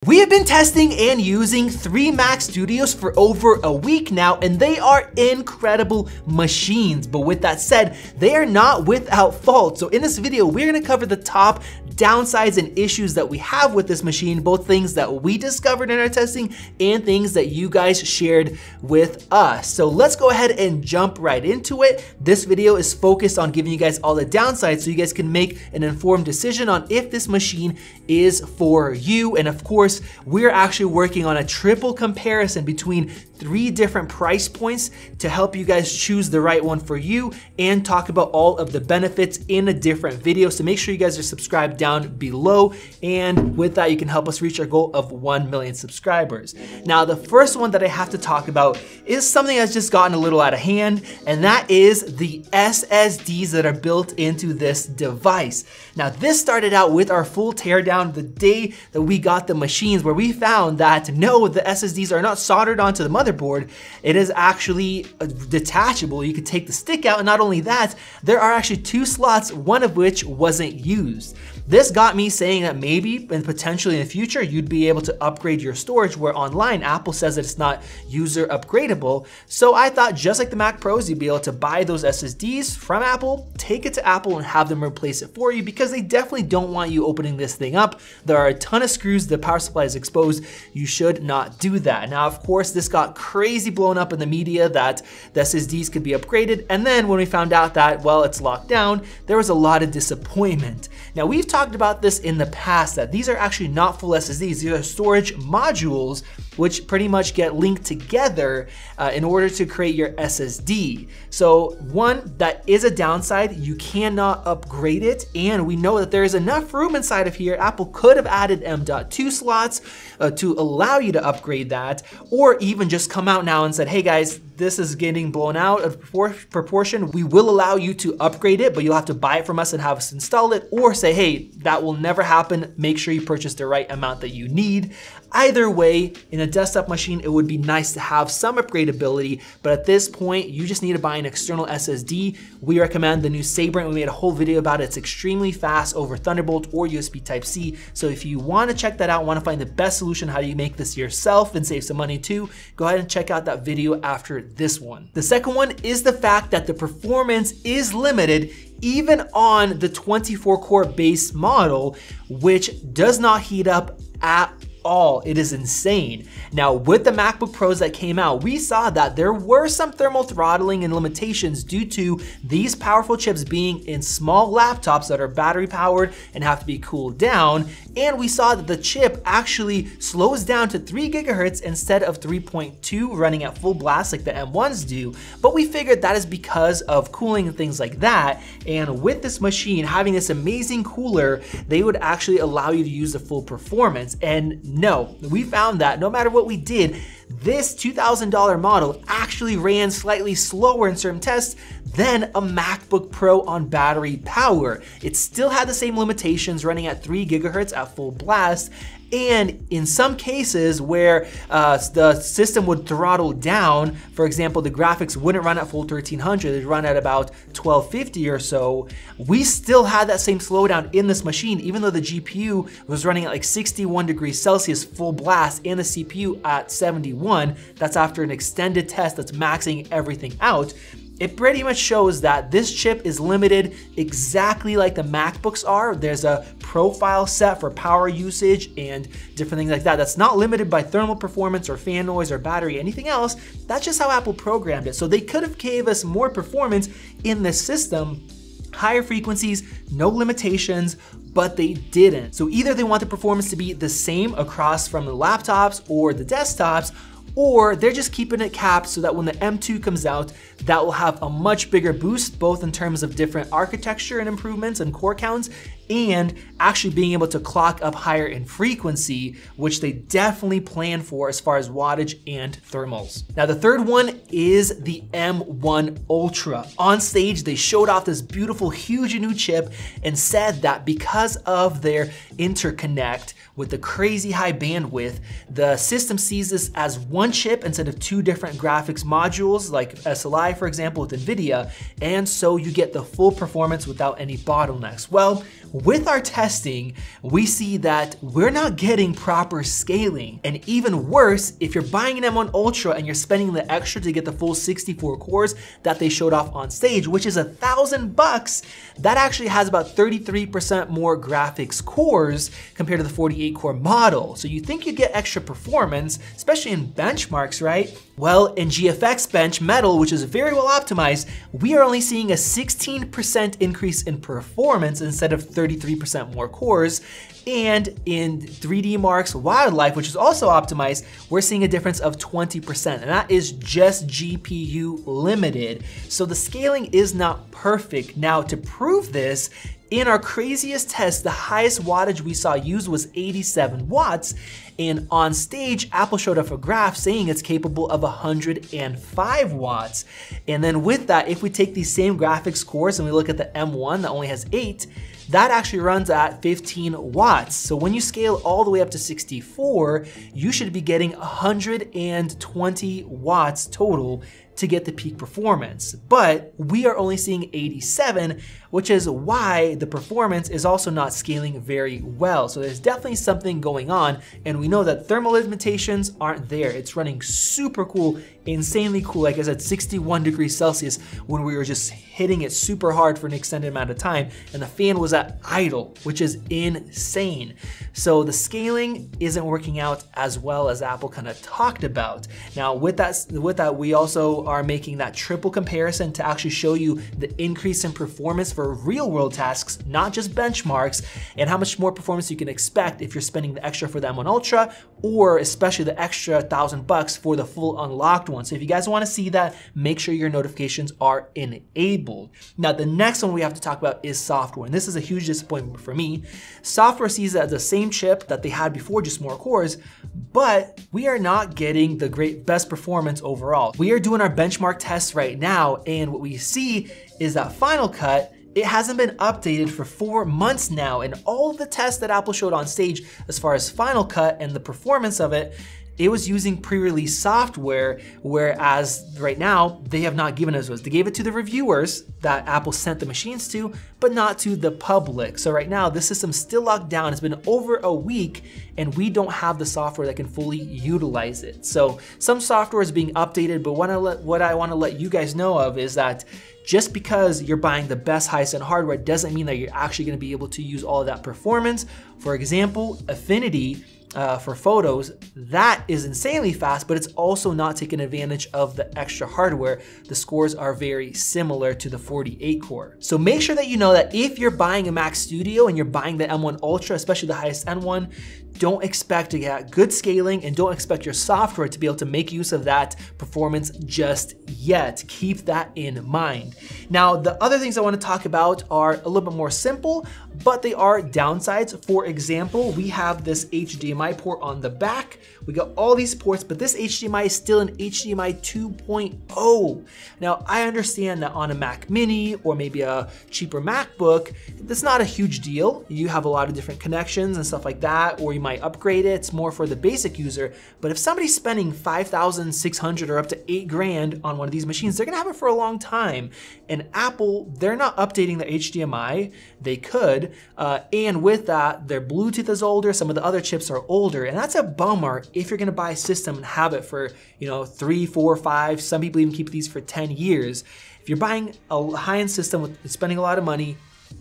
We have been testing and using 3 Mac Studios for over a week now, and they are incredible machines. But with that said, they are not without fault. So in this video, we're gonna cover the top downsides and issues that we have with this machine, both things that we discovered in our testing and things that you guys shared with us. So let's go ahead and jump right into it. This video is focused on giving you guys all the downsides so you guys can make an informed decision on if this machine is for you. And of course, we're actually working on a triple comparison between 3 different price points to help you guys choose the right one for you and talk about all of the benefits in a different video. So make sure you guys are subscribed down below. And with that, you can help us reach our goal of 1 million subscribers. Now, the first one that I have to talk about is something that's just gotten a little out of hand, and that is the SSDs that are built into this device. Now, this started out with our full teardown the day that we got the machines, where we found that no, the SSDs are not soldered onto the motherboard. It is actually detachable. You could take the stick out, and not only that, there are actually 2 slots, one of which wasn't used. This got me saying that maybe and potentially in the future, you'd be able to upgrade your storage, where online Apple says that it's not user upgradable. So I thought, just like the Mac Pros, you'd be able to buy those SSDs from Apple, take it to Apple and have them replace it for you, because they definitely don't want you opening this thing up. There are a ton of screws, the power supply is exposed. You should not do that. Now, of course, this got crazy blown up in the media that the SSDs could be upgraded. And then when we found out that, well, it's locked down, there was a lot of disappointment. Now, we've talked about this in the past, that these are actually not full SSDs. These are storage modules which pretty much get linked together in order to create your SSD. So one, that is a downside. You cannot upgrade it, and we know that there is enough room inside of here. Apple could have added M.2 slots to allow you to upgrade that, or even just come out now and said, hey guys, this is getting blown out of proportion. We will allow you to upgrade it, but you'll have to buy it from us and have us install it, or say, hey, that will never happen. Make sure you purchase the right amount that you need. Either way, in a desktop machine, it would be nice to have some upgradability, but at this point, you just need to buy an external SSD. We recommend the new Sabrent. We made a whole video about it. It's extremely fast over Thunderbolt or USB Type-C. So if you want to check that out, want to find the best solution, how do you make this yourself and save some money too, go ahead and check out that video after this one. The second one is the fact that the performance is limited even on the 24-core base model, which does not heat up at all. It is insane. Now, with the MacBook Pros that came out, we saw that there were some thermal throttling and limitations due to these powerful chips being in small laptops that are battery powered and have to be cooled down. And we saw that the chip actually slows down to 3 gigahertz instead of 3.2 running at full blast like the M1s do. But we figured that is because of cooling and things like that. And with this machine having this amazing cooler, they would actually allow you to use the full performance. And no, we found that no matter what we did, this $2,000 model actually ran slightly slower in certain tests than a MacBook Pro on battery power. It still had the same limitations, running at 3 gigahertz at full blast. And in some cases where the system would throttle down, for example, the graphics wouldn't run at full 1300, it'd run at about 1250 or so, we still had that same slowdown in this machine, even though the GPU was running at like 61 degrees Celsius full blast and the CPU at 71. That's after an extended test that's maxing everything out. It pretty much shows that this chip is limited exactly like the MacBooks are. There's a profile set for power usage and different things like that. That's not limited by thermal performance or fan noise or battery, anything else. That's just how Apple programmed it. So they could have gave us more performance in this system, higher frequencies, no limitations, but they didn't. So either they want the performance to be the same across from the laptops or the desktops, or they're just keeping it capped so that when the M2 comes out, that will have a much bigger boost, both in terms of different architecture and improvements and core counts, and actually being able to clock up higher in frequency, which they definitely plan for as far as wattage and thermals. Now, the third one is the M1 Ultra. On stage, they showed off this beautiful, huge new chip and said that because of their interconnect with the crazy high bandwidth, the system sees this as one chip instead of 2 different graphics modules like SLI, for example, with NVIDIA, and so you get the full performance without any bottlenecks. Well, with our testing, we see that we're not getting proper scaling. And even worse, if you're buying an M1 Ultra and you're spending the extra to get the full 64 cores that they showed off on stage, which is $1,000, that actually has about 33% more graphics cores compared to the 48 core model. So you think you get extra performance, especially in benchmarks, right? Well, in GFX Bench Metal, which is very well optimized, we are only seeing a 16% increase in performance instead of 33% more cores. And in 3D Mark's Wildlife, which is also optimized, we're seeing a difference of 20%, and that is just GPU limited. So the scaling is not perfect. Now, to prove this, in our craziest test, the highest wattage we saw used was 87 watts, and on stage, Apple showed off a graph saying it's capable of 105 watts. And then with that, if we take these same graphics cores and we look at the M1 that only has 8, that actually runs at 15 watts. So when you scale all the way up to 64, you should be getting 120 watts total to get the peak performance. But we are only seeing 87, which is why the performance is also not scaling very well. So there's definitely something going on, and we know that thermal limitations aren't there. It's running super cool, insanely cool, like I said, 61 degrees Celsius when we were just hitting it super hard for an extended amount of time, and the fan was at idle, which is insane. So the scaling isn't working out as well as Apple kind of talked about. Now with that, we also are making that triple comparison to actually show you the increase in performance for real world tasks, not just benchmarks, and how much more performance you can expect if you're spending the extra for the M1 Ultra, or especially the extra $1,000 for the full unlocked one. So if you guys want to see that, make sure your notifications are enabled. Now the next one we have to talk about is software, and this is a huge disappointment for me. Software sees it as the same chip that they had before, just more cores, but we are not getting the best performance overall. We are doing our benchmark tests right now, and what we see is that Final Cut, it hasn't been updated for 4 months now, and all of the tests that Apple showed on stage as far as Final Cut and the performance of it, it was using pre-release software, whereas right now they have not given us those. They gave it to the reviewers that Apple sent the machines to, but not to the public. So right now the system's still locked down. It's been over a week and we don't have the software that can fully utilize it. So some software is being updated, but what I want to let you guys know of is that just because you're buying the best highest end hardware doesn't mean that you're actually going to be able to use all of that performance. For example, Affinity for photos, that is insanely fast, but it's also not taking advantage of the extra hardware. The scores are very similar to the 48 core. So make sure that you know that if you're buying a Mac Studio and you're buying the M1 Ultra, especially the highest end one, don't expect to get good scaling and don't expect your software to be able to make use of that performance just yet. Keep that in mind. Now, the other things I want to talk about are a little bit more simple, but they are downsides. For example, we have this HDMI port on the back. We got all these ports, but this HDMI is still an HDMI 2.0. Now, I understand that on a Mac Mini or maybe a cheaper MacBook, that's not a huge deal. You have a lot of different connections and stuff like that, or you might upgrade it. It's more for the basic user. But if somebody's spending $5,600 or up to $8,000 on one of these machines, they're gonna have it for a long time. And Apple, they're not updating the HDMI. They could, and with that, their Bluetooth is older. Some of the other chips are older, and that's a bummer if you're gonna buy a system and have it for 3, 4, 5. Some people even keep these for 10 years. If you're buying a high-end system with spending a lot of money,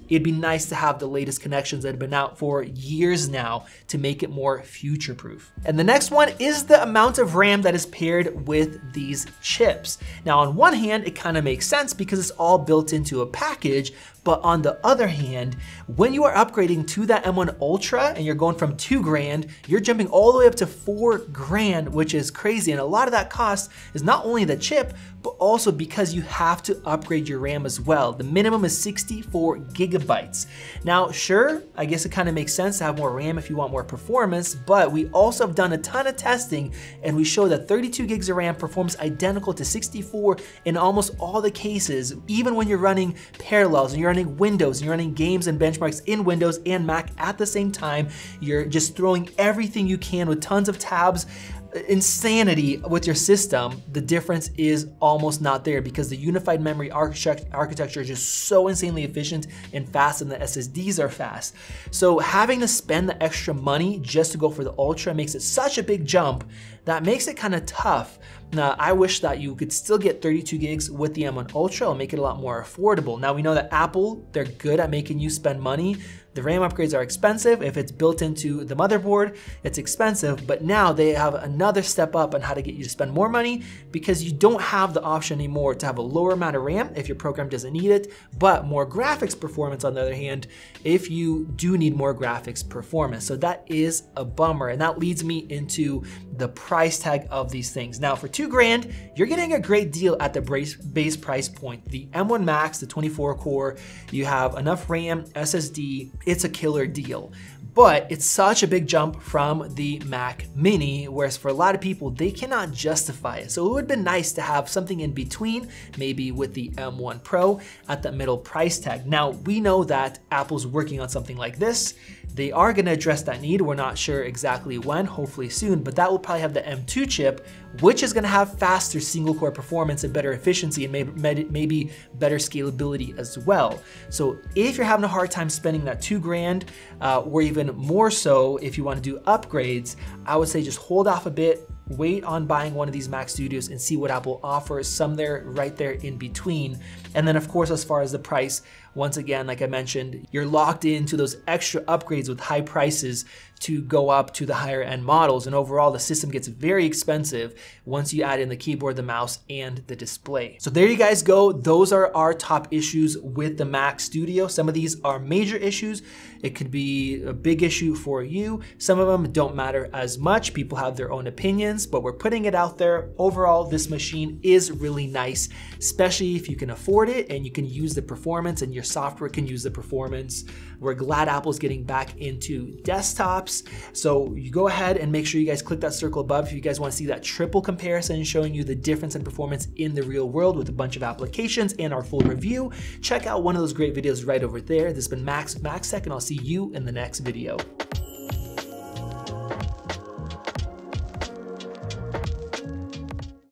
it'd be nice to have the latest connections that have been out for years now to make it more future-proof. And the next one is the amount of RAM that is paired with these chips. Now, on one hand, it kind of makes sense because it's all built into a package, but on the other hand, when you are upgrading to that M1 Ultra and you're going from $2,000, you're jumping all the way up to $4,000, which is crazy. And a lot of that cost is not only the chip, but also because you have to upgrade your RAM as well. The minimum is 64 gigabytes. Now, sure, I guess it kind of makes sense to have more RAM if you want more performance, but we also have done a ton of testing and we show that 32 gigs of RAM performs identical to 64 in almost all the cases, even when you're running parallels and you're running Windows and you're running games and benchmarks in Windows and Mac at the same time. You're just throwing everything you can with tons of tabs. insanity with your system, the difference is almost not there because the unified memory architecture is just so insanely efficient and fast, and the SSDs are fast. So having to spend the extra money just to go for the Ultra makes it such a big jump that makes it kind of tough. Now, I wish that you could still get 32 gigs with the M1 Ultra. It'll make it a lot more affordable. Now we know that Apple, they're good at making you spend money. The RAM upgrades are expensive. If it's built into the motherboard, it's expensive, but now they have another step up on how to get you to spend more money because you don't have the option anymore to have a lower amount of RAM if your program doesn't need it, but more graphics performance on the other hand, if you do need more graphics performance. So that is a bummer, and that leads me into the price tag of these things. Now for $2,000, you're getting a great deal at the base price point. The M1 Max, the 24 core, you have enough RAM, SSD, it's a killer deal. But it's such a big jump from the Mac Mini, whereas for a lot of people, they cannot justify it. So it would have been nice to have something in between, maybe with the M1 Pro at the middle price tag. Now, we know that Apple's working on something like this. They are gonna address that need. We're not sure exactly when, hopefully soon, but that will probably have the M2 chip, which is gonna have faster single core performance and better efficiency and maybe better scalability as well. So if you're having a hard time spending that $2,000, or even more so if you wanna do upgrades, I would say just hold off a bit, wait on buying one of these Mac Studios and see what Apple offers, some there right there in between. And then of course, as far as the price, once again, like I mentioned, you're locked into those extra upgrades with high prices to go up to the higher end models. And overall, the system gets very expensive once you add in the keyboard, the mouse, and the display. So there you guys go. Those are our top issues with the Mac Studio. Some of these are major issues. It could be a big issue for you. Some of them don't matter as much. People have their own opinions, but we're putting it out there. Overall, this machine is really nice, especially if you can afford it and you can use the performance and your software can use the performance. We're glad Apple's getting back into desktops. So you go ahead and make sure you guys click that circle above if you guys want to see that triple comparison showing you the difference in performance in the real world with a bunch of applications and our full review. Check out one of those great videos right over there. This has been Max of MaxTech, and I'll see you in the next video.